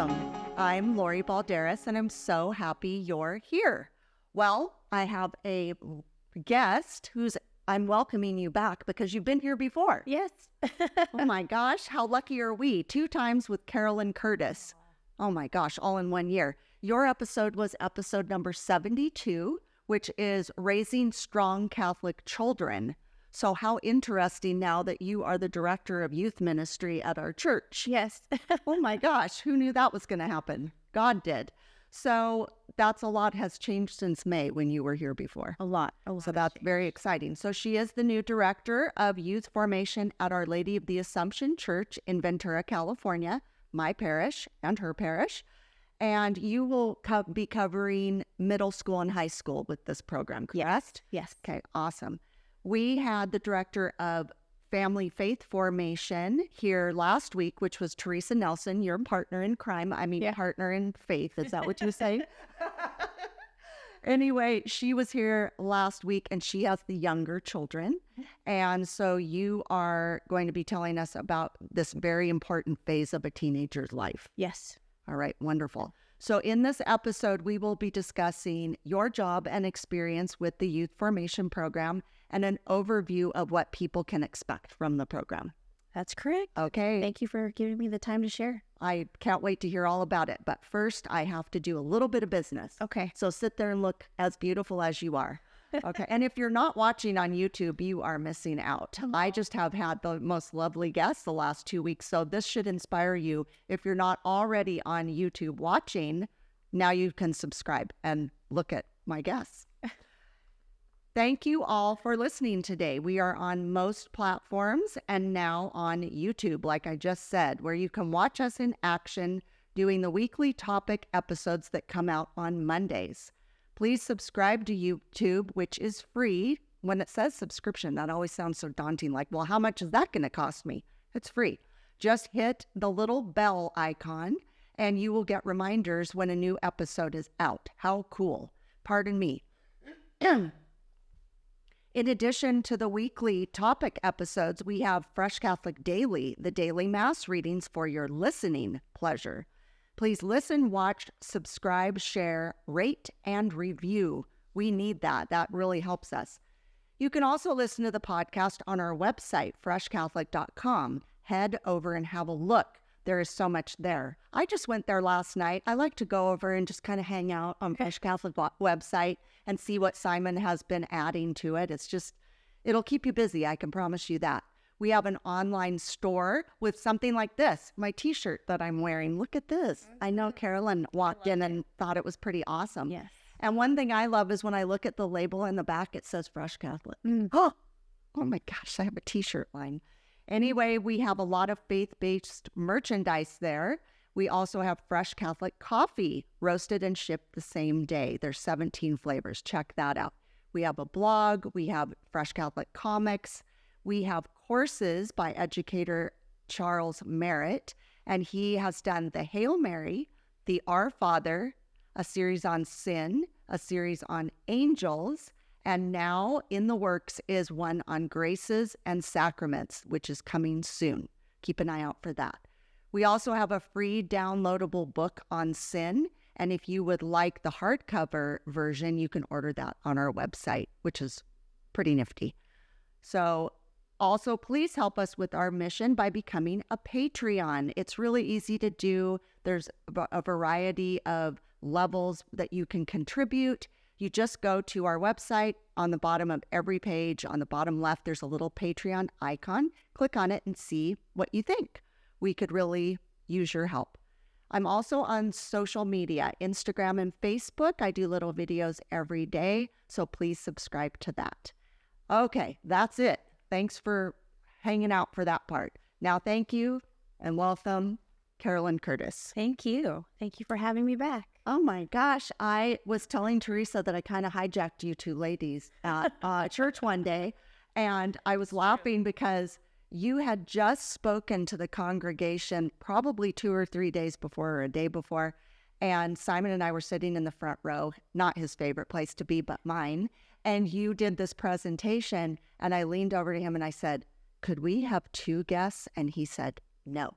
Welcome. I'm Lori Balderas, and I'm so happy you're here. Well, I have a guest I'm welcoming you back because you've been here before. Yes. Oh my gosh, how lucky are we? 2 times with Carolyn Curtis. Oh my gosh, all in 1 year. Your episode was episode number 72, which is Raising Strong Catholic Children. So how interesting now that you are the director of youth ministry at our church. Yes. Oh my gosh, who knew that was going to happen? God did. So that's a lot has changed since May when you were here before. A lot. So that's very exciting. So she is the new director of youth formation at Our Lady of the Assumption Church in Ventura, California, my parish and her parish. And you will be covering middle school and high school with this program, correct? Yes. Okay, awesome. We had the director of Family Faith Formation here last week, which was Teresa Nelson, your partner in crime. Partner in faith. Is that what you say? Anyway, she was here last week and she has the younger children. And so you are going to be telling us about this very important phase of a teenager's life. Yes. All right, wonderful. So in this episode, we will be discussing your job and experience with the youth formation program and an overview of what people can expect from the program. That's correct. Okay. Thank you for giving me the time to share. I can't wait to hear all about it. But first, I have to do a little bit of business. Okay. So sit there and look as beautiful as you are. Okay. And if you're not watching on YouTube, you are missing out. I just have had the most lovely guests the last 2 weeks. So this should inspire you. If you're not already on YouTube watching, now you can subscribe and look at my guests. Thank you all for listening today. We are on most platforms and now on YouTube, like I just said, where you can watch us in action doing the weekly topic episodes that come out on Mondays. Please subscribe to YouTube, which is free. When it says subscription, that always sounds so daunting, like, well, how much is that going to cost me? It's free. Just hit the little bell icon and you will get reminders when a new episode is out. How cool. Pardon me. In addition to the weekly topic episodes, we have Fresh Catholic Daily, the daily mass readings for your listening pleasure. Please listen, watch, subscribe, share, rate, and review. We need that. That really helps us. You can also listen to the podcast on our website, freshcatholic.com. Head over and have a look. There is so much there. I just went there last night. I like to go over and just kind of hang out on Fresh Catholic website and see what Simon has been adding to it. It'll keep you busy. I can promise you that. We have an online store with something like this, my t-shirt that I'm wearing. Look at this. I know Carolyn walked in and thought it was pretty awesome. Yes. And one thing I love is when I look at the label in the back, it says Fresh Catholic. Oh my gosh, I have a t-shirt line. Anyway, we have a lot of faith-based merchandise there. We also have Fresh Catholic coffee, roasted and shipped the same day. There's 17 flavors. Check that out. We have a blog. We have Fresh Catholic comics. We have courses by educator Charles Merritt, and he has done the Hail Mary, the Our Father, a series on sin, a series on angels, and now in the works is one on graces and sacraments, which is coming soon. Keep an eye out for that. We also have a free downloadable book on sin. And if you would like the hardcover version, you can order that on our website, which is pretty nifty. So also, please help us with our mission by becoming a Patreon. It's really easy to do. There's a variety of levels that you can contribute. You just go to our website. On the bottom of every page, on the bottom left, there's a little Patreon icon. Click on it and see what you think. We could really use your help. I'm also on social media, Instagram and Facebook. I do little videos every day, so please subscribe to that. Okay, that's it. Thanks for hanging out for that part. Now, thank you and welcome, Carolyn Curtis. Thank you. Thank you for having me back. Oh my gosh, I was telling Teresa that I kind of hijacked you two ladies at church one day, and I was laughing because you had just spoken to the congregation probably 2 or 3 days before or a day before, and Simon and I were sitting in the front row, not his favorite place to be, but mine, and you did this presentation, and I leaned over to him and I said, could we have 2 guests? And he said, no.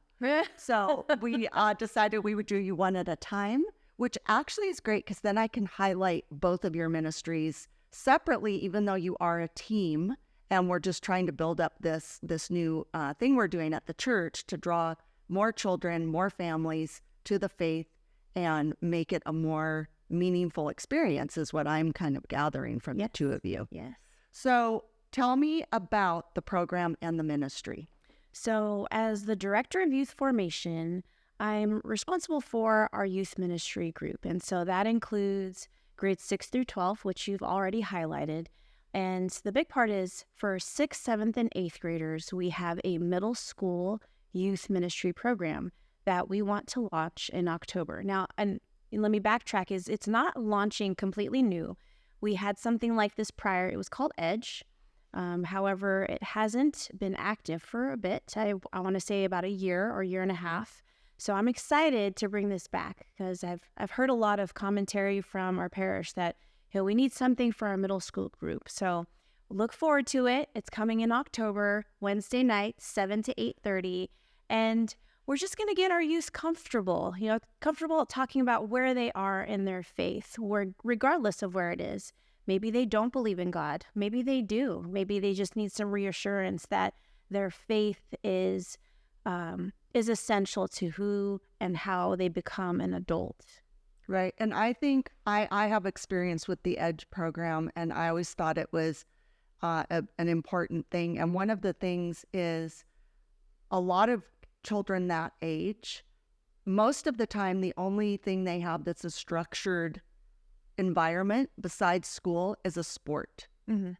So we decided we would do you one at a time, which actually is great because then I can highlight both of your ministries separately, even though you are a team and we're just trying to build up this new thing we're doing at the church to draw more children, more families to the faith and make it a more meaningful experience is what I'm kind of gathering from the two of you. Yes. So tell me about the program and the ministry. So as the director of youth formation, I'm responsible for our youth ministry group. And so that includes grades 6 through 12, which you've already highlighted. And the big part is for 6th, 7th, and 8th graders, we have a middle school youth ministry program that we want to launch in October. Now, and let me backtrack, it's not launching completely new. We had something like this prior. It was called Edge. However, it hasn't been active for a bit. I want to say about a year or year and a half. So I'm excited to bring this back because I've heard a lot of commentary from our parish that we need something for our middle school group. So look forward to it. It's coming in October, Wednesday night, 7 to 8:30. And we're just going to get our youth comfortable talking about where they are in their faith, regardless of where it is. Maybe they don't believe in God. Maybe they do. Maybe they just need some reassurance that their faith is essential to who and how they become an adult. Right. And I think I have experience with the EDGE program, and I always thought it was an important thing. And one of the things is a lot of children that age, most of the time, the only thing they have that's a structured environment besides school is a sport. Mm-hmm.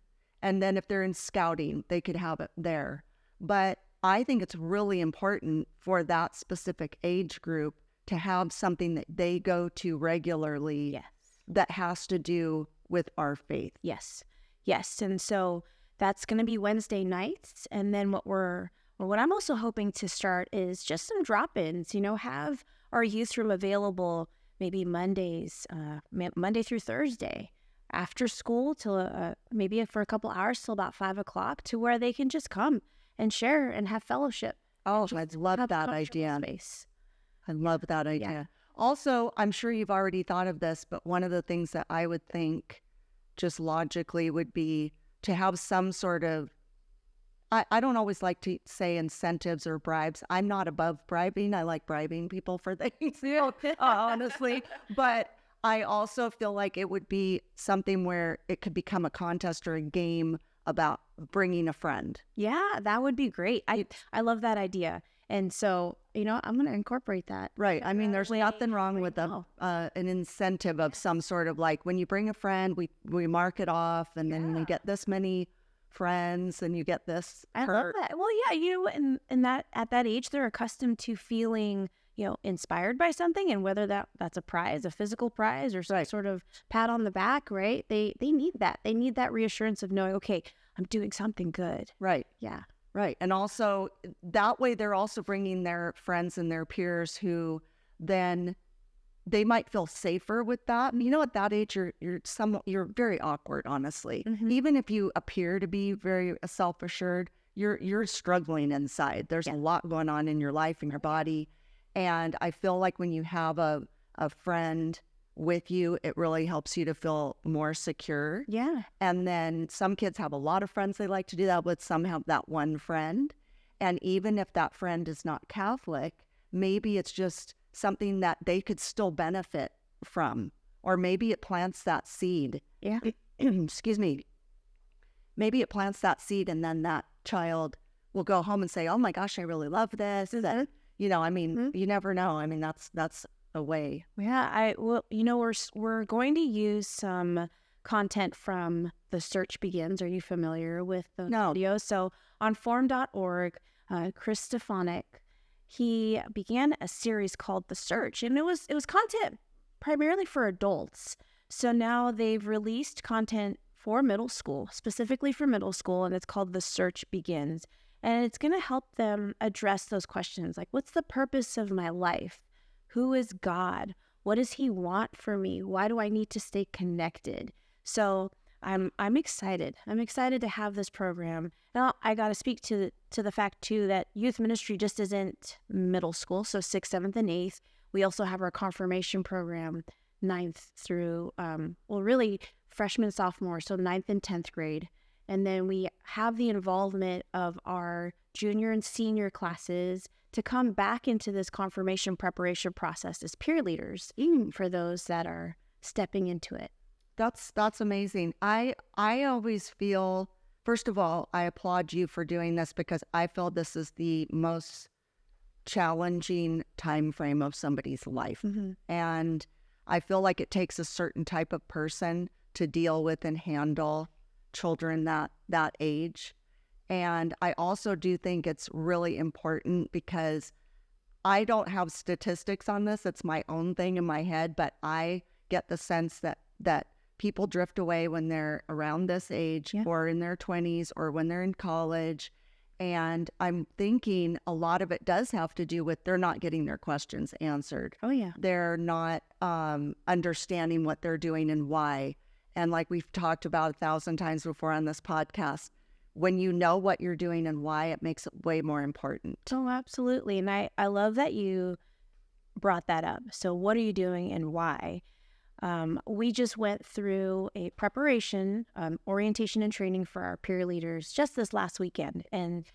And then if they're in scouting, they could have it there. But I think it's really important for that specific age group to have something that they go to regularly that has to do with our faith. Yes. And so that's going to be Wednesday nights. And then what I'm also hoping to start is just some drop-ins, have our youth room available maybe Monday through Thursday after school till maybe for a couple hours till about 5 o'clock, to where they can just come and share and have fellowship. Oh, I love that idea. Space. I love that idea. Yeah. Also, I'm sure you've already thought of this, but one of the things that I would think just logically would be to have some sort of, I don't always like to say incentives or bribes. I'm not above bribing. I like bribing people for things, honestly. But I also feel like it would be something where it could become a contest or a game about bringing a friend. Yeah, that would be great. I love that idea. And so, I'm going to incorporate that. Right. I mean, there's nothing wrong with an incentive of some sort of, like, when you bring a friend, we mark it off, and then you get this many friends and you get this. I love that. Well, yeah, in that at that age, they're accustomed to feeling, inspired by something, and whether that's a prize, a physical prize, or some sort of pat on the back, right? They need that. They need that reassurance of knowing, okay, I'm doing something good. Right. Yeah. Right. And also that way they're also bringing their friends and their peers who then they might feel safer with that. At that age, you're very awkward, honestly. Mm-hmm. Even if you appear to be very self-assured, you're struggling inside. There's a lot going on in your life and your body. And I feel like when you have a friend with you, it really helps you to feel more secure. Yeah. And then some kids have a lot of friends they like to do that with. Some have that one friend. And even if that friend is not Catholic, maybe it's just something that they could still benefit from. Or maybe it plants that seed. Yeah. Excuse me. Maybe it plants that seed, and then that child will go home and say, oh my gosh, I really love this. Mm-hmm. You never know. I mean, that's a way. Yeah, we're going to use some content from The Search Begins. Are you familiar with those videos? So on form.org, Chris Stefanik, he began a series called The Search, and it was content primarily for adults. So now they've released content for middle school, specifically for middle school, and it's called The Search Begins. And it's going to help them address those questions, like, what's the purpose of my life? Who is God? What does he want for me? Why do I need to stay connected? So I'm excited. I'm excited to have this program. Now I got to speak to the fact too that youth ministry just isn't middle school, so 6th, 7th, and 8th. We also have our confirmation program, 9th through really freshman, sophomore, so 9th and 10th grade. And then we have the involvement of our junior and senior classes to come back into this confirmation preparation process as peer leaders for those that are stepping into it. That's amazing. I always feel, first of all, I applaud you for doing this because I feel this is the most challenging time frame of somebody's life. Mm-hmm. And I feel like it takes a certain type of person to deal with and handle children that age. And I also do think it's really important because I don't have statistics on this. It's my own thing in my head, but I get the sense that people drift away when they're around this age or in their 20s or when they're in college. And I'm thinking a lot of it does have to do with they're not getting their questions answered. Oh, yeah. They're not understanding what they're doing and why. And like we've talked about 1,000 times before on this podcast, when you know what you're doing and why, it makes it way more important. Oh, absolutely. And I love that you brought that up. So what are you doing and why? We just went through a preparation, orientation and training for our peer leaders just this last weekend. And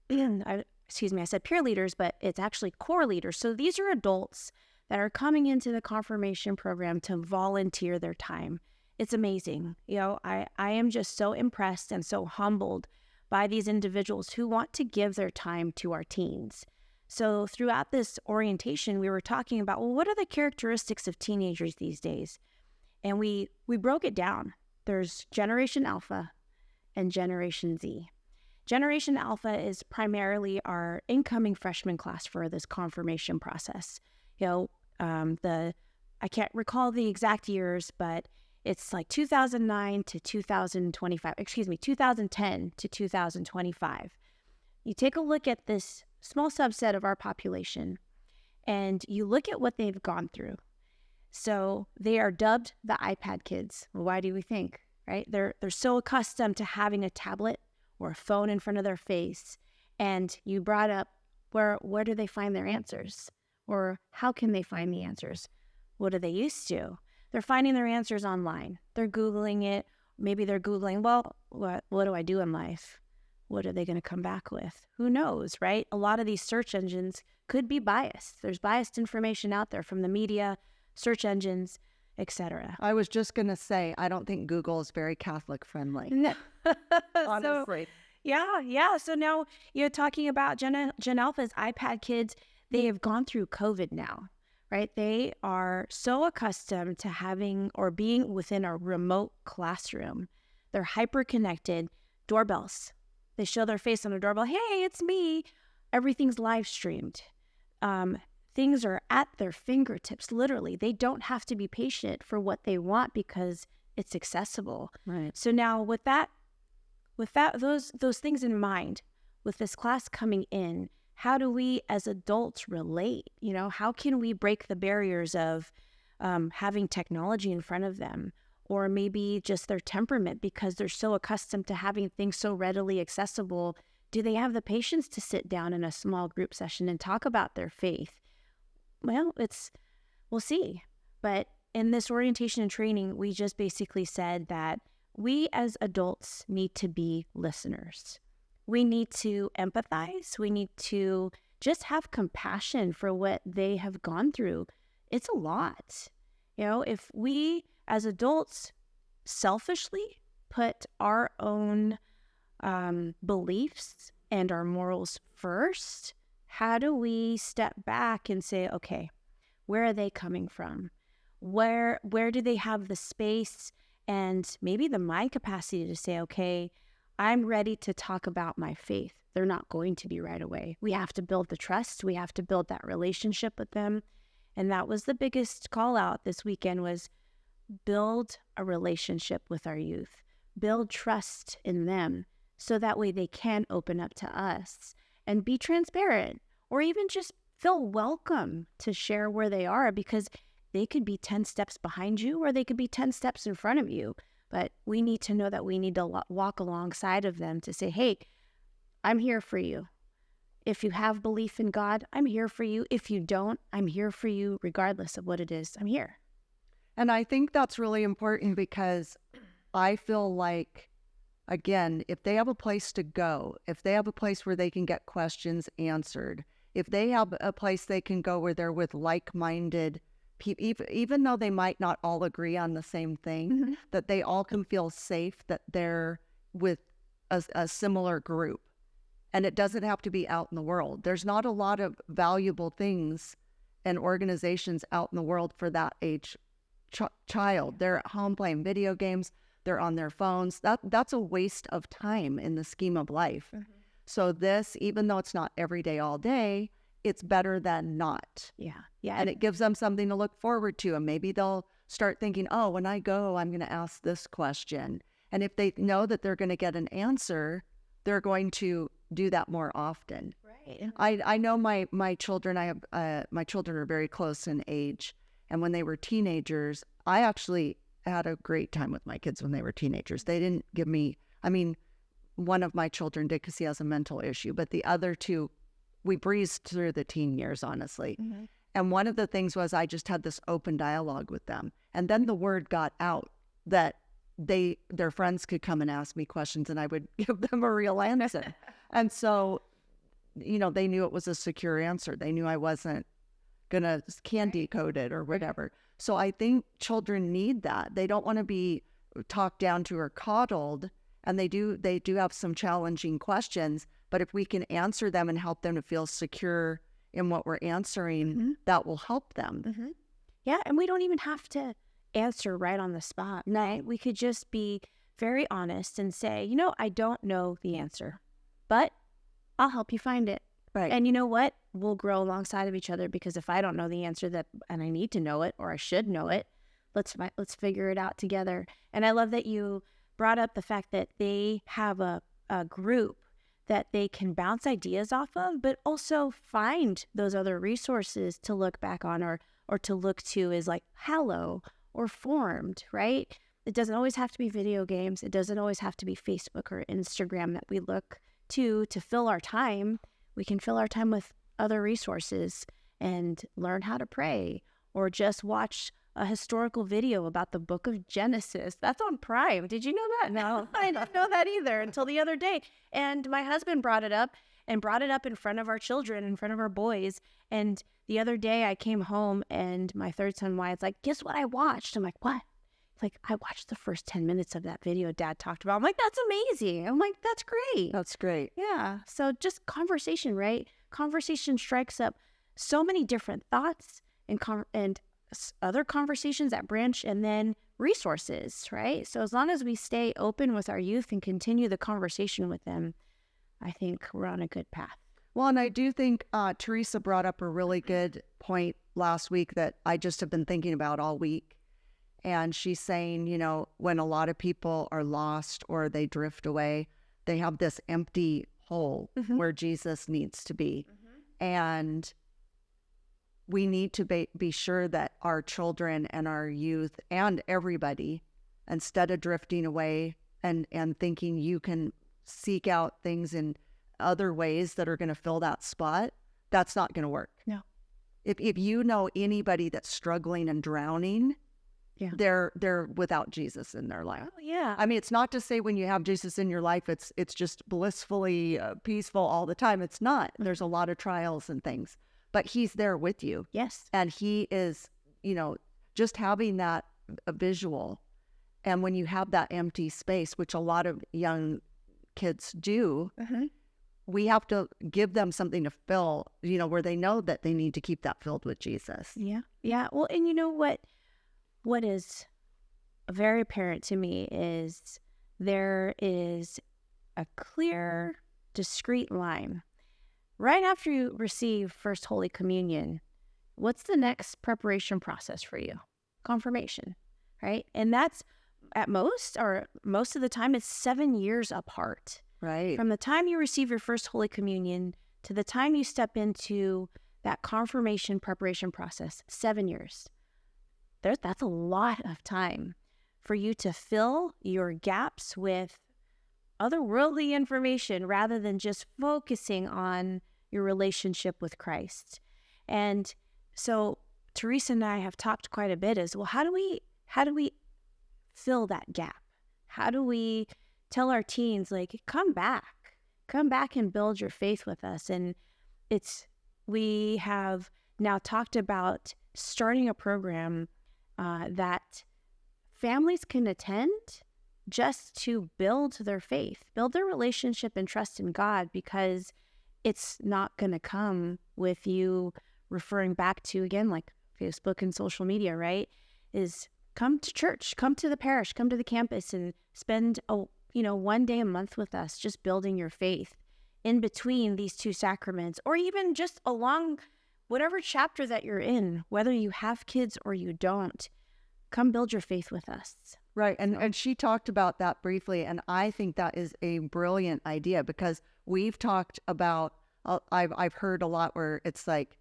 I said peer leaders, but it's actually core leaders. So these are adults that are coming into the confirmation program to volunteer their time. It's amazing. I am just so impressed and so humbled by these individuals who want to give their time to our teens. So throughout this orientation, we were talking about, well, what are the characteristics of teenagers these days? And we broke it down. There's Generation Alpha and Generation Z. Generation Alpha is primarily our incoming freshman class for this confirmation process. I can't recall the exact years, but it's like 2009 to 2025, 2010 to 2025. You take a look at this small subset of our population and you look at what they've gone through. So they are dubbed the iPad kids. Why do we think, right? They're so accustomed to having a tablet or a phone in front of their face. And you brought up where do they find their answers? Or how can they find the answers? What are they used to? They're finding their answers online. They're Googling it. Maybe they're Googling, well, what do I do in life? What are they going to come back with? Who knows, right? A lot of these search engines could be biased. There's biased information out there from the media, search engines, etc. I was just going to say, I don't think Google is very Catholic friendly. No. Honestly. Yeah. So now you're talking about Gen Alpha's iPad kids. They have gone through COVID now, right? They are so accustomed to having or being within a remote classroom. They're hyper-connected. Doorbells. They show their face on a doorbell. Hey, it's me. Everything's live streamed. Things are at their fingertips, literally. They don't have to be patient for what they want because it's accessible. Right. So now with those things in mind, with this class coming in, how do we as adults relate? How can we break the barriers of having technology in front of them, or maybe just their temperament because they're so accustomed to having things so readily accessible? Do they have the patience to sit down in a small group session and talk about their faith? Well, we'll see. But in this orientation and training, we just basically said that we as adults need to be listeners. We need to empathize. We need to just have compassion for what they have gone through. It's a lot. If we as adults selfishly put our own beliefs and our morals first, how do we step back and say, okay, where are they coming from? Where do they have the space and maybe the mind capacity to say, okay, I'm ready to talk about my faith. They're not going to be right away. We have to build the trust. We have to build that relationship with them. And that was the biggest call out this weekend, was build a relationship with our youth, build trust in them so that way they can open up to us and be transparent, or even just feel welcome to share where they are, because they could be 10 steps behind you or they could be 10 steps in front of you. but we need to know that we need to walk alongside of them to say, hey, I'm here for you. If you have belief in God, I'm here for you. If you don't, I'm here for you regardless of what it is. I'm here. And I think that's really important because I feel like, again, if they have a place to go, if they have a place where they can get questions answered, if they have a place they can go where they're with like-minded people, even though they might not all agree on the same thing, that they all can feel safe that they're with a similar group. And it doesn't have to be out in the world. There's not a lot of valuable things and organizations out in the world for that age child. They're at home playing video games. They're on their phones. That's a waste of time in the scheme of life. So this, even though it's not every day, all day, it's better than not. Yeah. And it gives them something to look forward to. And maybe they'll start thinking, oh, when I go, I'm going to ask this question. And if they know that they're going to get an answer, they're going to do that more often. Right. I know my children, my children are very close in age. And when they were teenagers, I actually had a great time with my kids when they were teenagers. They didn't give me, one of my children did because he has a mental issue, but the other two, we breezed through the teen years, honestly. And one of the things was I just had this open dialogue with them. And then the word got out that their friends could come and ask me questions and I would give them a real answer. And so, they knew it was a secure answer. They knew I wasn't going to candy code it or whatever. So I think children need that. They don't want to be talked down to or coddled. And they do have some challenging questions, but if we can answer them and help them to feel secure in what we're answering, that will help them. Yeah. And we don't even have to answer right on the spot. Right? We could just be very honest and say, I don't know the answer, but I'll help you find it. Right. And you know what? We'll grow alongside of each other, because if I don't know the answer and I need to know it, or I should know it, let's figure it out together. And I love that you brought up the fact that they have a group that they can bounce ideas off of, but also find those other resources to look back on or to look to as like Hallow or Formed, right? It doesn't always have to be video games. It doesn't always have to be Facebook or Instagram that we look to fill our time. We can fill our time with other resources and learn how to pray, or just watch a historical video about the book of Genesis. That's on Prime. Did you know that? No, I didn't know that either until the other day. And my husband brought it up in front of our children, in front of our boys. And the other day I came home and my third son Wyatt's like, guess what I watched? I'm like, what? It's like, I watched the first 10 minutes of that video Dad talked about. I'm like, that's amazing. I'm like, that's great. That's great. Yeah. So just conversation, right? Conversation strikes up so many different thoughts and other conversations that branch, and then resources, right? So as long as we stay open with our youth and continue the conversation with them, I think we're on a good path. Well, and I do think Teresa brought up a really good point last week that I just have been thinking about all week. And she's saying, when a lot of people are lost or they drift away, they have this empty hole where Jesus needs to be. And we need to be sure that our children and our youth and everybody, instead of drifting away and thinking you can seek out things in other ways that are going to fill that spot, that's not going to work. No. If you know anybody that's struggling and drowning, they're without Jesus in their life. Oh, yeah. It's not to say when you have Jesus in your life, it's just blissfully peaceful all the time. It's not. There's a lot of trials and things, but he's there with you. Yes. And he is, just having that visual. And when you have that empty space, which a lot of young kids do, we have to give them something to fill, where they know that they need to keep that filled with Jesus. Yeah. Yeah. Well, and you know what is very apparent to me is there is a clear, discrete line. Right after you receive First Holy Communion, what's the next preparation process for you? Confirmation, right? And that's at most of the time, it's 7 years apart. Right. From the time you receive your First Holy Communion to the time you step into that confirmation preparation process, 7 years. That's a lot of time for you to fill your gaps with otherworldly information rather than just focusing on your relationship with Christ. And so Teresa and I have talked quite a bit as well. How do we fill that gap? How do we tell our teens, like, come back and build your faith with us? And we have now talked about starting a program that families can attend just to build their faith, build their relationship and trust in God, because it's not going to come with you referring back to, again, like Facebook and social media, right? Is come to church, come to the parish, come to the campus and spend 1 day a month with us, just building your faith in between these two sacraments, or even just along whatever chapter that you're in, whether you have kids or you don't. Come build your faith with us. Right. And she talked about that briefly. And I think that is a brilliant idea, because we've talked about, I've heard a lot where it's like,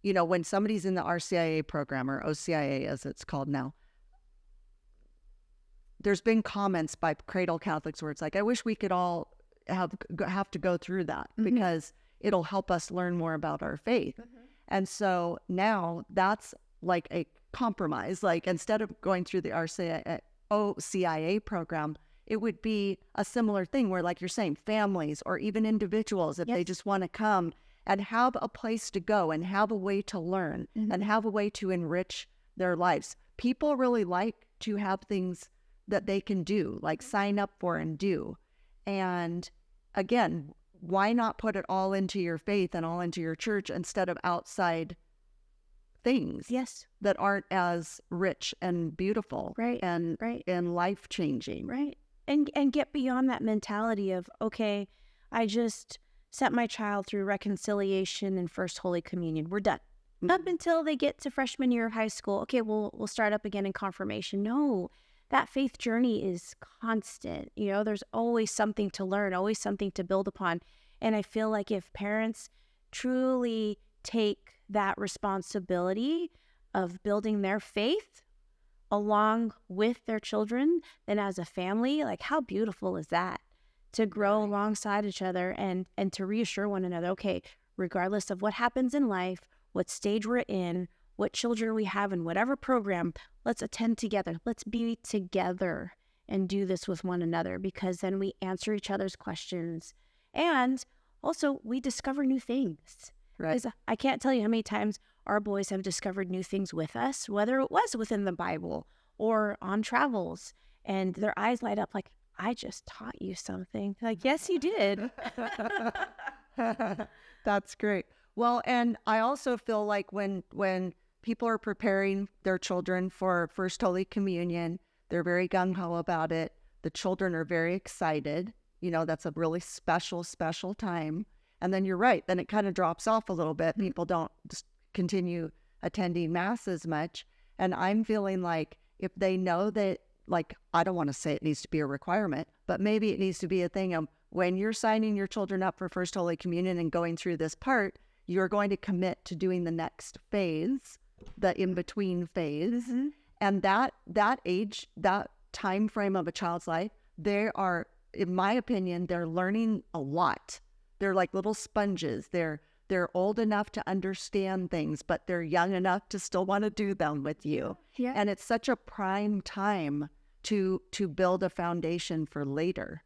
when somebody's in the RCIA program, or OCIA as it's called now, there's been comments by cradle Catholics where it's like, I wish we could all have to go through that, because it'll help us learn more about our faith. And so now that's like a compromise. Like, instead of going through the OCIA program, it would be a similar thing where, like you're saying, families or even individuals, if they just want to come and have a place to go and have a way to learn and have a way to enrich their lives. People really like to have things that they can do, like sign up for and do. And again, why not put it all into your faith and all into your church instead of outside things that aren't as rich and beautiful and life-changing. Right. And get beyond that mentality of, okay, I just set my child through reconciliation and First Holy Communion. We're done. Up until they get to freshman year of high school. Okay, we'll start up again in confirmation. No, that faith journey is constant. There's always something to learn, always something to build upon. And I feel like if parents truly take that responsibility of building their faith along with their children, then as a family, like, how beautiful is that? To grow alongside each other and to reassure one another, okay, regardless of what happens in life, what stage we're in, what children we have in whatever program, let's attend together. Let's be together and do this with one another, because then we answer each other's questions. And also, we discover new things. Right. I can't tell you how many times our boys have discovered new things with us, whether it was within the Bible or on travels, and their eyes light up like, I just taught you something. Like, yes, you did. That's great. Well, and I also feel like when people are preparing their children for First Holy Communion, they're very gung-ho about it. The children are very excited. That's a really special time. And then you're right. Then it kind of drops off a little bit. People don't just continue attending Mass as much. And I'm feeling like if they know that, like, I don't want to say it needs to be a requirement, but maybe it needs to be a thing of when you're signing your children up for First Holy Communion and going through this part, you're going to commit to doing the next phase, the in-between phase. And that age, that time frame of a child's life, they are, in my opinion, they're learning a lot. They're like little sponges. They're old enough to understand things, but they're young enough to still want to do them with you. Yeah. And it's such a prime time to build a foundation for later.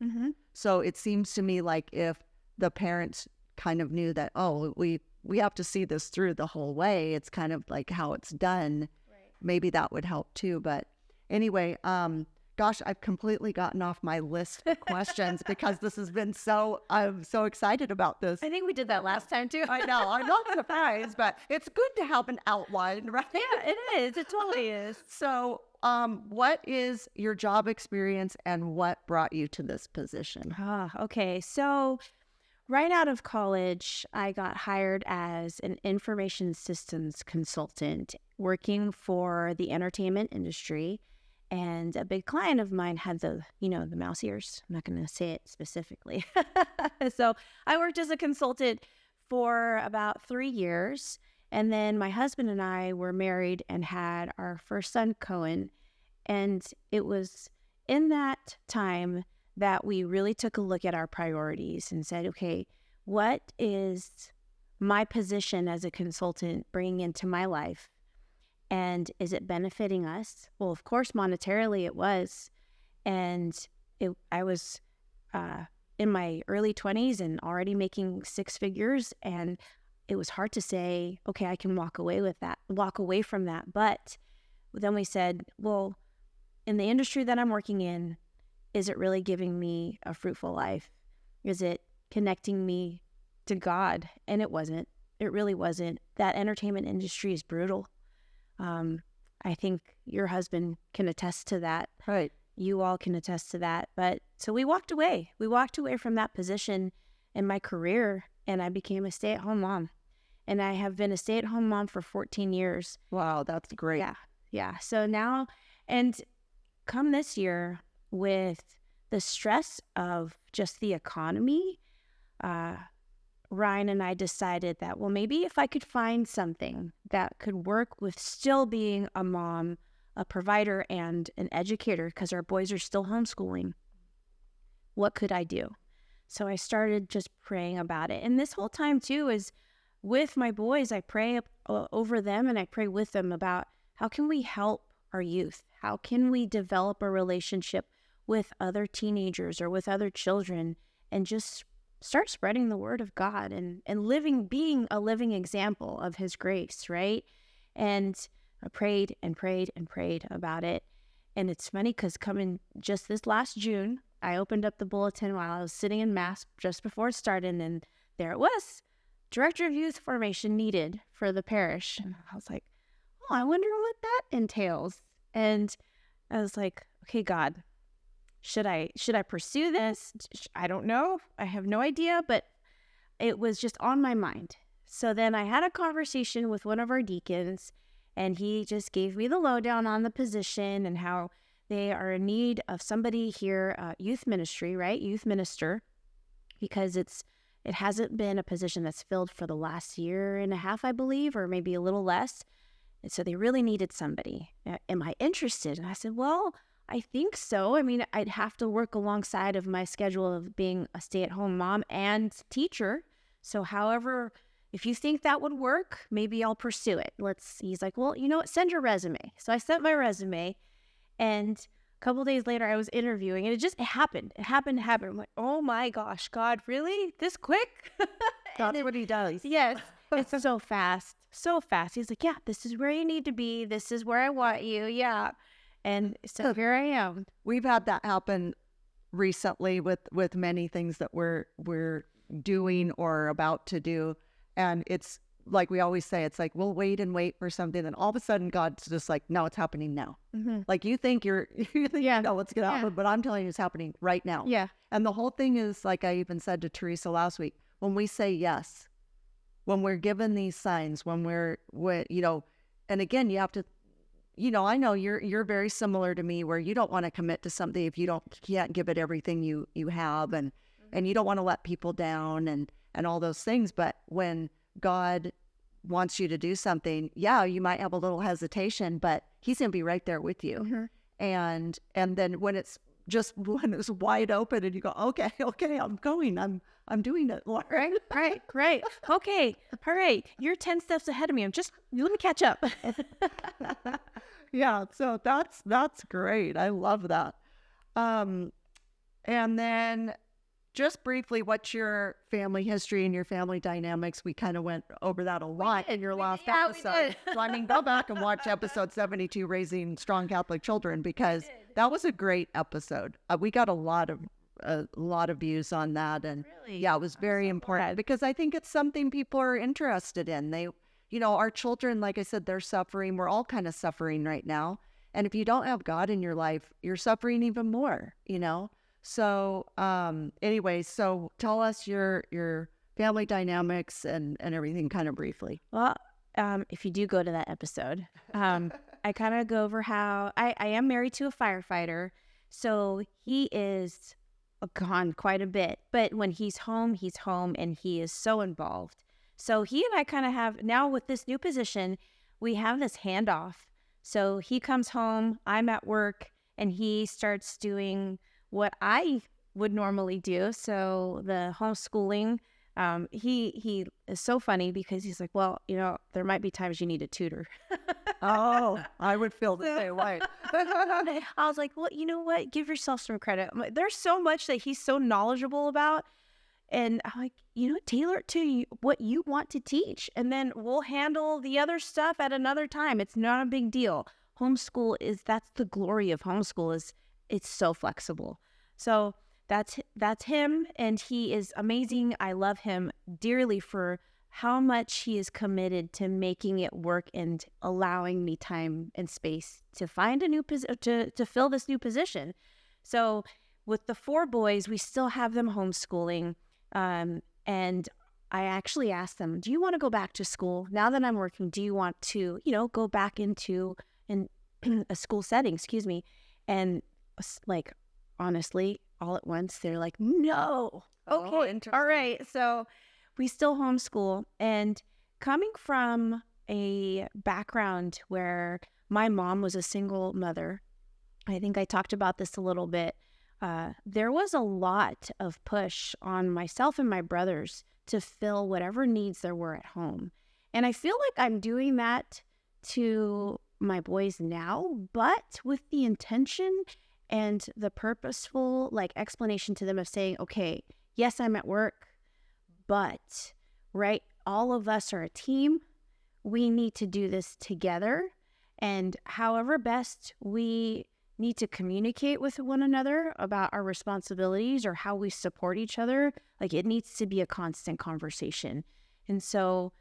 So it seems to me like if the parents kind of knew that, oh, we have to see this through the whole way, it's kind of like how it's done. Right. Maybe that would help too. But anyway, gosh, I've completely gotten off my list of questions because this has been I'm so excited about this. I think we did that last time too. I know, I'm not surprised, but it's good to have an outline, right? Yeah, it is. It totally is. So, what is your job experience and what brought you to this position? Okay. So right out of college, I got hired as an information systems consultant working for the entertainment industry. And a big client of mine had the mouse ears. I'm not going to say it specifically. So I worked as a consultant for about 3 years. And then my husband and I were married and had our first son, Cohen. And it was in that time that we really took a look at our priorities and said, okay, what is my position as a consultant bringing into my life? And is it benefiting us? Well, of course, monetarily it was. And I was in my early 20s and already making six figures. And it was hard to say, okay, I can walk away from that. But then we said, well, in the industry that I'm working in, is it really giving me a fruitful life? Is it connecting me to God? And it wasn't. It really wasn't. That entertainment industry is brutal. I think your husband can attest to that. Right. You all can attest to that. But so we walked away. We walked away from that position in my career, and I became a stay-at-home mom. And I have been a stay-at-home mom for 14 years. Wow, that's great. Yeah. Yeah. So now, and come this year with the stress of just the economy, Ryan and I decided that, well, maybe if I could find something that could work with still being a mom, a provider, and an educator, because our boys are still homeschooling, what could I do? So I started just praying about it. And this whole time, too, is with my boys, I pray over them and I pray with them about how can we help our youth? How can we develop a relationship with other teenagers or with other children and just start spreading the word of God and being a living example of his grace, right? And I prayed and prayed and prayed about it. And it's funny because coming just this last June, I opened up the bulletin while I was sitting in Mass just before it started, and there it was, Director of Youth Formation needed for the parish. And I was like, oh, I wonder what that entails. And I was like, okay, God, should I pursue this? I don't know. I have no idea, but it was just on my mind. So then I had a conversation with one of our deacons, and he just gave me the lowdown on the position and how they are in need of somebody here, youth ministry, right? Youth minister, because it hasn't been a position that's filled for the last year and a half, I believe, or maybe a little less. And so they really needed somebody. Am I interested? And I said, well, I think so. I mean, I'd have to work alongside of my schedule of being a stay-at-home mom and teacher. So however, if you think that would work, maybe I'll pursue it. He's like, well, you know what? Send your resume. So I sent my resume, and a couple of days later I was interviewing, and it happened. It happened. I'm like, oh my gosh, God, really? This quick? That's what he does. Yes. It's so fast. So fast. He's like, yeah, this is where you need to be. This is where I want you. Yeah. And so here I am. We've had that happen recently with many things that we're doing or about to do. And it's like we always say, it's like, we'll wait and wait for something. And all of a sudden God's just like, no, it's happening now. Mm-hmm. Like you think you know what's going to happen, but I'm telling you it's happening right now. Yeah. And the whole thing is, like I even said to Teresa last week, when we say yes, when we're given these signs, when and again, you have to, I know you're very similar to me, where you don't want to commit to something if you can't give it everything you have, and you don't want to let people down and all those things. But when God wants you to do something, yeah, you might have a little hesitation, but he's going to be right there with you. Mm-hmm. And then when it's wide open and you go, okay, I'm going, I'm doing it, Lord. Right. Okay. All right. You're 10 steps ahead of me. Let me catch up. Yeah. So that's great. I love that. And then just briefly, what's your family history and your family dynamics? We kind of went over that a lot in your last episode. So I mean, go back and watch episode 72, Raising Strong Catholic Children, because that was a great episode. We got a lot of views on that, and really? Yeah, it was very important because I think it's something people are interested in. They, our children, like I said, they're suffering. We're all kind of suffering right now, and if you don't have God in your life, you're suffering even more. So anyway, so tell us your family dynamics and everything kind of briefly. Well, if you do go to that episode, I kind of go over how I am married to a firefighter. So he is gone quite a bit. But when he's home, and he is so involved. So he and I kind of have, now with this new position, we have this handoff. So he comes home, I'm at work, and he starts doing what I would normally do. So the homeschooling, he is so funny because he's like, well, there might be times you need a tutor. Oh, I would feel the same way. I was like, well, you know what? Give yourself some credit. I'm like, there's so much that he's so knowledgeable about. And I'm like, tailor it to what you want to teach. And then we'll handle the other stuff at another time. It's not a big deal. That's the glory of homeschool, is it's so flexible. So that's him, and he is amazing. I love him dearly for how much he is committed to making it work and allowing me time and space to find a new to fill this new position. So with the 4 boys, we still have them homeschooling. And I actually asked them, do you want to go back to school? Now that I'm working, do you want to, go back into a school setting, And like, honestly, all at once, they're like, no. Okay. All right. So we still homeschool. And coming from a background where my mom was a single mother, I think I talked about this a little bit. There was a lot of push on myself and my brothers to fill whatever needs there were at home. And I feel like I'm doing that to my boys now, but with the intention and the purposeful explanation to them of saying, okay, yes, I'm at work, but all of us are a team. We need to do this together. And however best we need to communicate with one another about our responsibilities or how we support each other, it needs to be a constant conversation. And so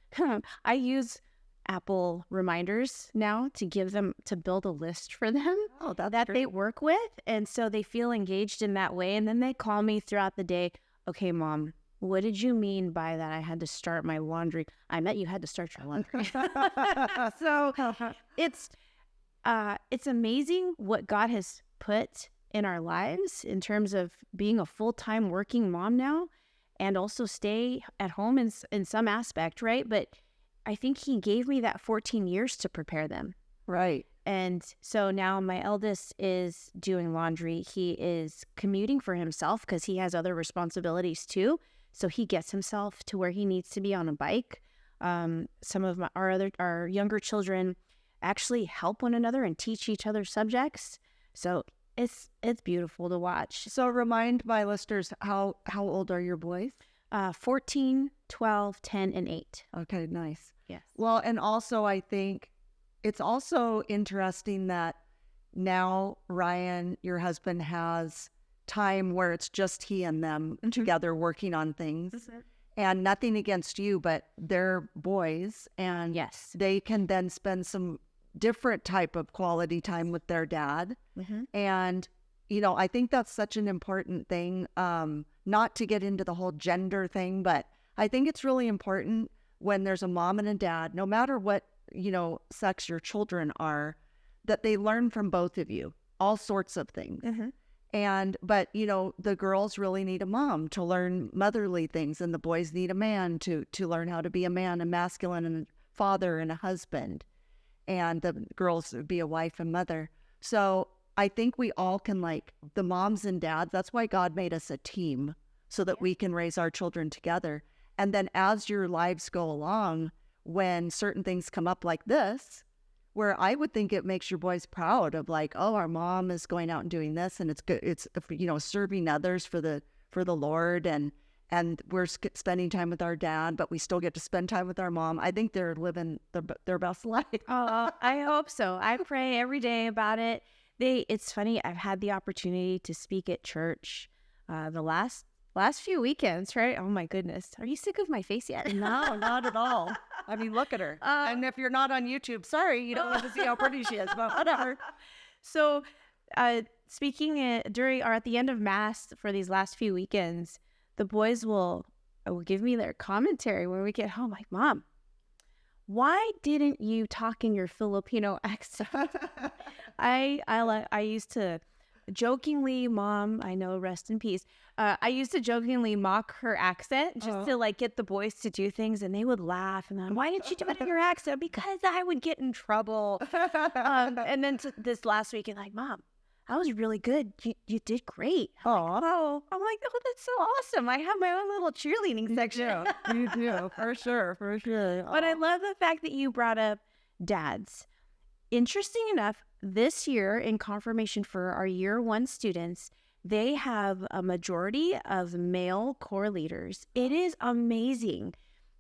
I use Apple reminders now to build a list for them that they work with. And so they feel engaged in that way. And then they call me throughout the day. Okay, Mom, what did you mean by that? I had to start my laundry. I meant you had to start your laundry. So it's amazing what God has put in our lives in terms of being a full-time working mom now, and also stay at home in some aspect, right? But I think he gave me that 14 years to prepare them. Right. And so now my eldest is doing laundry. He is commuting for himself because he has other responsibilities too. So he gets himself to where he needs to be on a bike. Some of our younger children actually help one another and teach each other subjects. So it's beautiful to watch. So remind my listeners, how old are your boys? 14, 12, 10, and 8. Okay, nice. Yes. Well, and also I think it's also interesting that now Ryan, your husband, has time where it's just he and them together working on things. And nothing against you, but they're boys, and yes, they can then spend some different type of quality time with their dad. And I think that's such an important thing, not to get into the whole gender thing, but I think it's really important when there's a mom and a dad, no matter what sex your children are, that they learn from both of you all sorts of things. But the girls really need a mom to learn motherly things, and the boys need a man to learn how to be a man, a masculine, and a father and a husband, and the girls be a wife and mother. So I think we all can, the moms and dads, that's why God made us a team, so that we can raise our children together. And then as your lives go along, when certain things come up like this, where I would think it makes your boys proud of oh, our mom is going out and doing this, and it's good. It's, serving others for the Lord, and we're spending time with our dad, but we still get to spend time with our mom. I think they're living their best life. Oh, I hope so. I pray every day about it. It's funny. I've had the opportunity to speak at church the last few weekends, right? Oh my goodness. Are you sick of my face yet? No, not at all. I mean, look at her. And if you're not on YouTube, sorry, you don't get to see how pretty she is, but whatever. So speaking at the end of Mass for these last few weekends, the boys will give me their commentary when we get home. Like, Mom, why didn't you talk in your Filipino accent? I used to jokingly, Mom, I know, rest in peace. I used to jokingly mock her accent just to like get the boys to do things, and they would laugh. And then, why didn't you do it in your accent? Because I would get in trouble. And then this last week, and like, Mom, that was really good. You did great. I'm like, oh, that's so awesome. I have my own little cheerleading section. You do, for sure, for sure. But I love the fact that you brought up dads. Interesting enough, this year in confirmation for our year 1 students, they have a majority of male core leaders. It is amazing.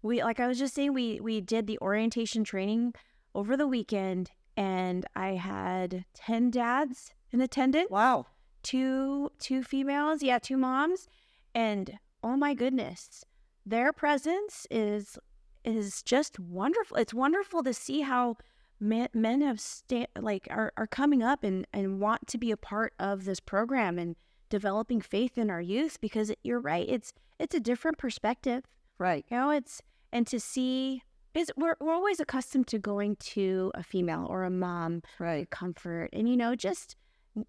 Like I was just saying, we did the orientation training over the weekend, and I had 10 dads in attendance. Wow. Two females, 2 moms, and oh my goodness, their presence is just wonderful. It's wonderful to see how men have are coming up and want to be a part of this program and developing faith in our youth, because you're right, it's a different perspective, right? And to see is we're always accustomed to going to a female or a mom, right? Comfort and just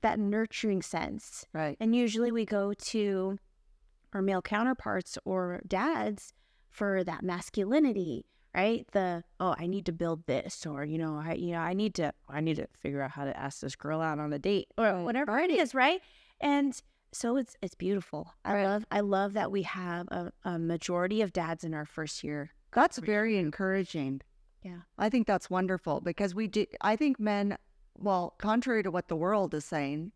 that nurturing sense, right? And usually we go to our male counterparts or dads for that masculinity, right? I need to build this, or I need to figure out how to ask this girl out on a date, or whatever it is, right? And so it's beautiful. I love that we have a majority of dads in our first year. That's very encouraging. Yeah, I think that's wonderful, because I think men, well, contrary to what the world is saying,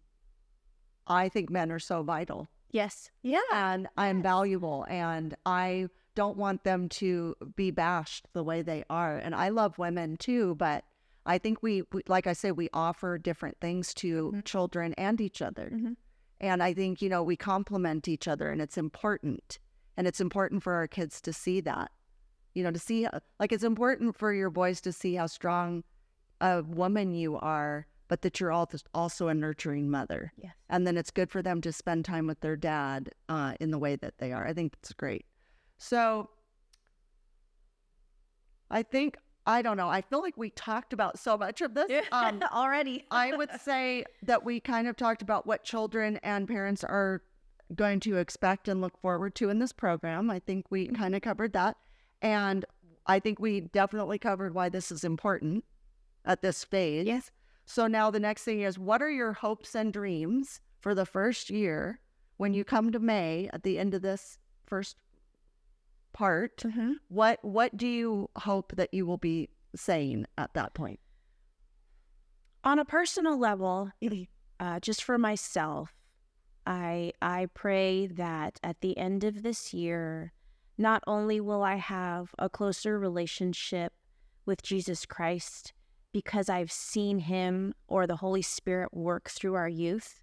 I think men are so vital. Yes. Yeah. And I'm valuable, and I don't want them to be bashed the way they are. And I love women too, but I think we like I say, we offer different things to children and each other. Mm-hmm. And I think, we complement each other, and it's important. And it's important for our kids to see that, to see, it's important for your boys to see how strong a woman you are, but that you're also a nurturing mother. Yes. And then it's good for them to spend time with their dad in the way that they are. I think that's great. So I don't know. I feel like we talked about so much of this already. I would say that we kind of talked about what children and parents are going to expect and look forward to in this program. I think we kind of covered that. And I think we definitely covered why this is important at this phase. Yes. So now the next thing is, what are your hopes and dreams for the first year when you come to May at the end of this first part? Mm-hmm. What do you hope that you will be saying at that point? On a personal level, just for myself, I pray that at the end of this year, not only will I have a closer relationship with Jesus Christ because I've seen him or the Holy Spirit work through our youth,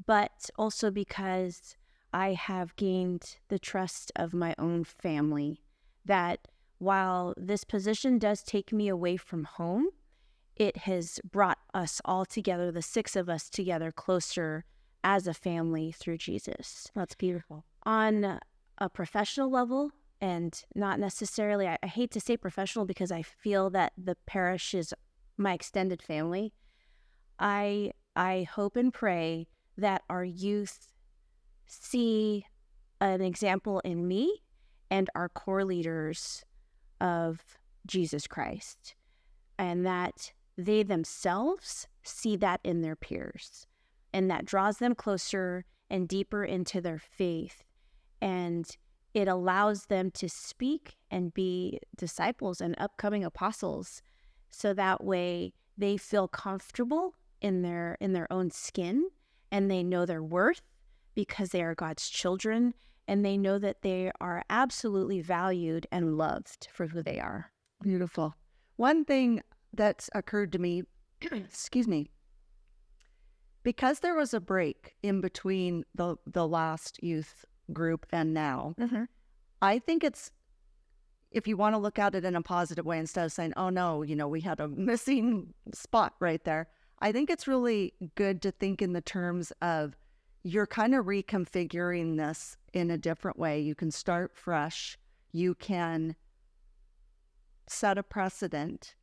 but also because I have gained the trust of my own family, that while this position does take me away from home, it has brought us all together, the 6 of us together, closer as a family through Jesus. That's beautiful. On a professional level, and not necessarily, I hate to say professional because I feel that the parish is my extended family. I hope and pray that our youth see an example in me and our core leaders of Jesus Christ, and that they themselves see that in their peers, and that draws them closer and deeper into their faith, and it allows them to speak and be disciples and upcoming apostles, so that way they feel comfortable in their own skin, and they know their worth because they are God's children, and they know that they are absolutely valued and loved for who they are. Beautiful. One thing that's occurred to me, excuse me, because there was a break in between the last youth group and now, I think it's, if you want to look at it in a positive way, instead of saying, oh no, we had a missing spot right there, I think it's really good to think in the terms of you're kind of reconfiguring this in a different way. You can start fresh. You can set a precedent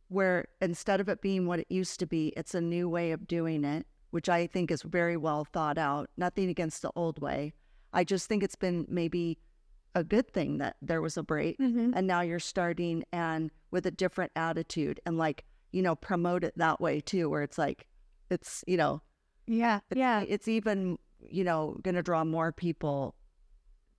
where instead of it being what it used to be, it's a new way of doing it which I think is very well thought out. Nothing against the old way. I just think it's been maybe a good thing that there was a break, and now you're starting and with a different attitude and like, promote it that way too, where it's like, it's, it's even, going to draw more people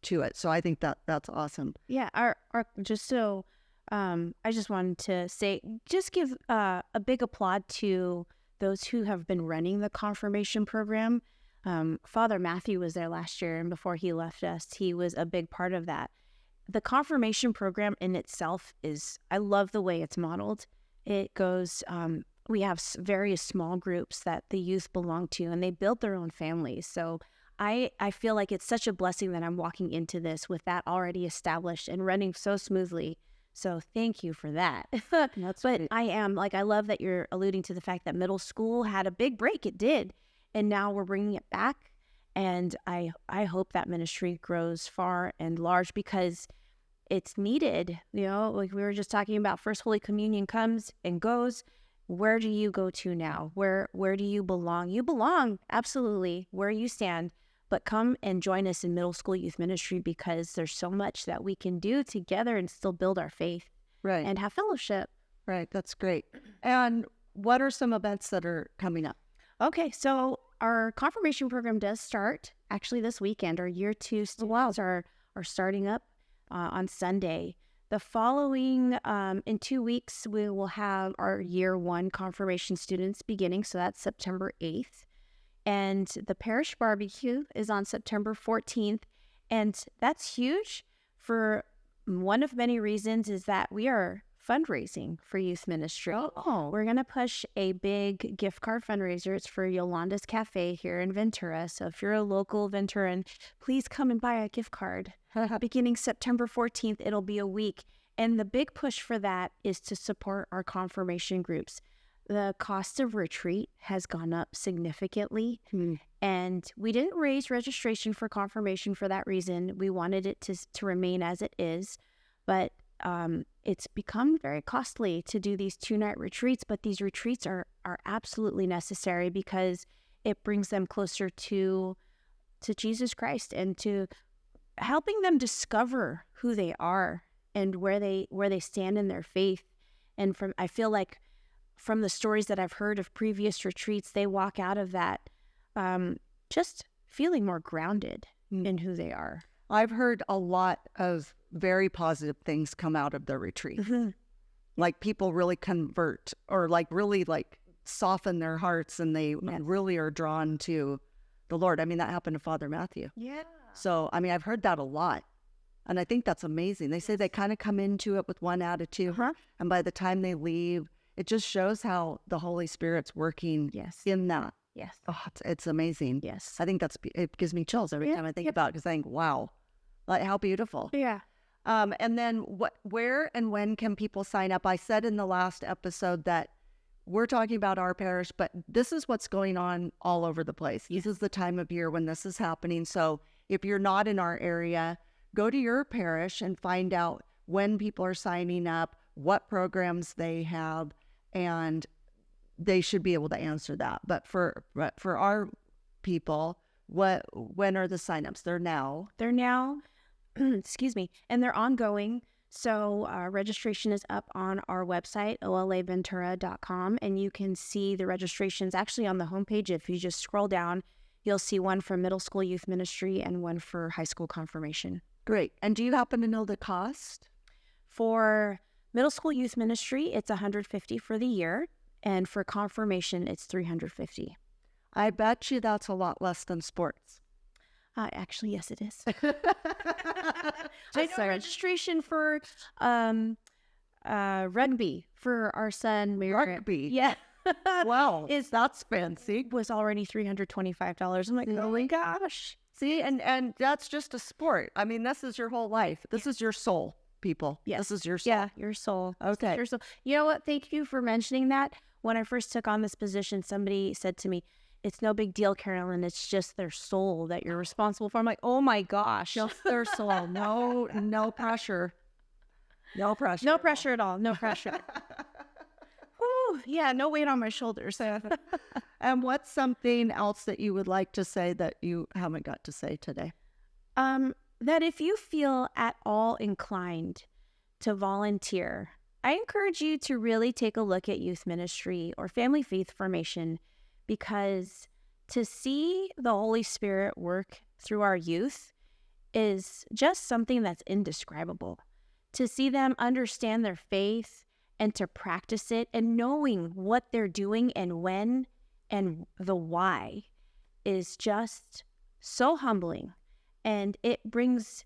to it. So I think that's awesome. Yeah. Our just so, I just wanted to say, just give a big applaud to those who have been running the confirmation program. Father Matthew was there last year, and before he left us, he was a big part of that. The confirmation program in itself I love the way it's modeled. It goes, we have various small groups that the youth belong to, and they build their own families. So I feel like it's such a blessing that I'm walking into this with that already established and running so smoothly. So thank you for that. That's But great. I love that you're alluding to the fact that middle school had a big break. It did. And now we're bringing it back. And I hope that ministry grows far and large because it's needed. Like we were just talking about, First Holy Communion comes and goes. Where do you go to now? Where do you belong? You belong, absolutely, where you stand. But come and join us in middle school youth ministry because there's so much that we can do together and still build our faith Right. and have fellowship. Right. That's great. And what are some events that are coming up? Okay, so our confirmation program does start actually this weekend. Our year 2 students are starting up on Sunday. The following, in 2 weeks, we will have our year 1 confirmation students beginning. So that's September 8th. And the parish barbecue is on September 14th. And that's huge for one of many reasons is that we are fundraising for youth ministry. Oh, We're going to push a big gift card fundraiser. It's for Yolanda's Cafe here in Ventura. So if you're a local Venturan, please come and buy a gift card. Beginning September 14th, it'll be a week. And the big push for that is to support our confirmation groups. The cost of retreat has gone up significantly. And we didn't raise registration for confirmation for that reason. We wanted it to remain as it is. But it's become very costly to do these 2-night retreats, but these retreats are absolutely necessary because it brings them closer to Jesus Christ and to helping them discover who they are and where they stand in their faith. And I feel like from the stories that I've heard of previous retreats, they walk out of that just feeling more grounded in who they are. I've heard a lot of very positive things come out of the retreat. Like people really convert or like really like soften their hearts and they really are drawn to the Lord. I mean, that happened to Father Matthew. Yeah. So, I mean, I've heard that a lot. And I think that's amazing. They say they kind of come into it with one attitude. And by the time they leave, it just shows how the Holy Spirit's working in that. Yes. Oh, it's amazing. Yes. I think it gives me chills every time I think about it because I think, wow, like how beautiful. Yeah. And then where and when can people sign up? I said in the last episode that we're talking about our parish, but this is what's going on all over the place. This is the time of year when this is happening. So if you're not in our area, go to your parish and find out when people are signing up, what programs they have, and they should be able to answer that. But for our people, when are the signups? They're now, excuse me, and they're ongoing. So registration is up on our website, olaventura.com, and you can see the registrations actually on the homepage. If you just scroll down, you'll see one for middle school youth ministry and one for high school confirmation. Great. And do you happen to know the cost? For middle school youth ministry, it's $150 for the year, and for confirmation, it's $350. I bet you that's a lot less than sports. Actually, yes, it is. I know registration for rugby for our son. Rugby? Yeah. Wow, that's fancy. Was already $325. I'm like, oh my gosh. See, and that's just a sport. I mean, this is your whole life. This is your soul, people. Yes. This is your soul. Yeah, your soul. Okay. Your soul. You know what? Thank you for mentioning that. When I first took on this position, somebody said to me, it's no big deal, Carolyn. It's just their soul that you're responsible for. I'm like, oh my gosh. Just their soul. No pressure. No pressure. No pressure at all. No pressure. yeah, no weight on my shoulders. And what's something else that you would like to say that you haven't got to say today? That if you feel at all inclined to volunteer, I encourage you to really take a look at youth ministry or family faith formation, because to see the Holy Spirit work through our youth is just something that's indescribable. To see them understand their faith and to practice it and knowing what they're doing and when and the why is just so humbling. And it brings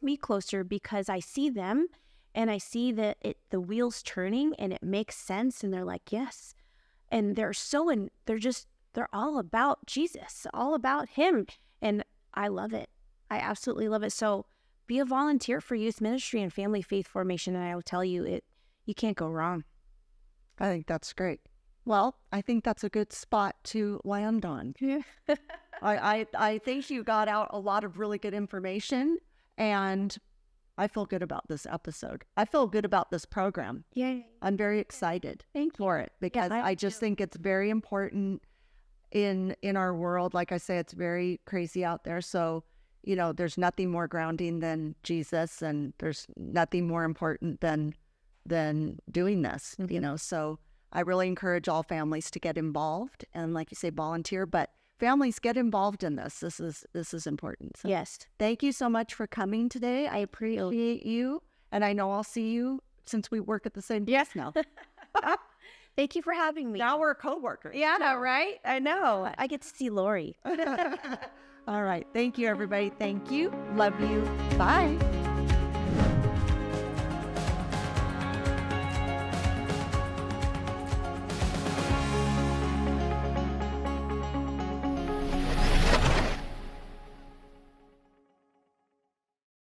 me closer, because I see them and I see that the wheels turning and it makes sense, and they're like, yes. And they're all about Jesus, all about him. And I love it. I absolutely love it. So be a volunteer for youth ministry and family faith formation, and I will tell you, you can't go wrong. I think that's great. Well, I think that's a good spot to land on. Yeah. I think you got out a lot of really good information, and I feel good about this episode. I feel good about this program. Yay. I'm very excited for it, because I just think it's very important in our world. Like I say, it's very crazy out there. So, there's nothing more grounding than Jesus, and there's nothing more important than doing this, So I really encourage all families to get involved, and like you say, volunteer, but families, get involved in this. This is important. So Yes. thank you so much for coming today. I appreciate you, and I know I'll see you, since we work at the same place now. Thank you for having me. Now we're coworkers. Yeah, right? I know. I get to see Lori. All right. Thank you, everybody. Thank you. Love you. Bye.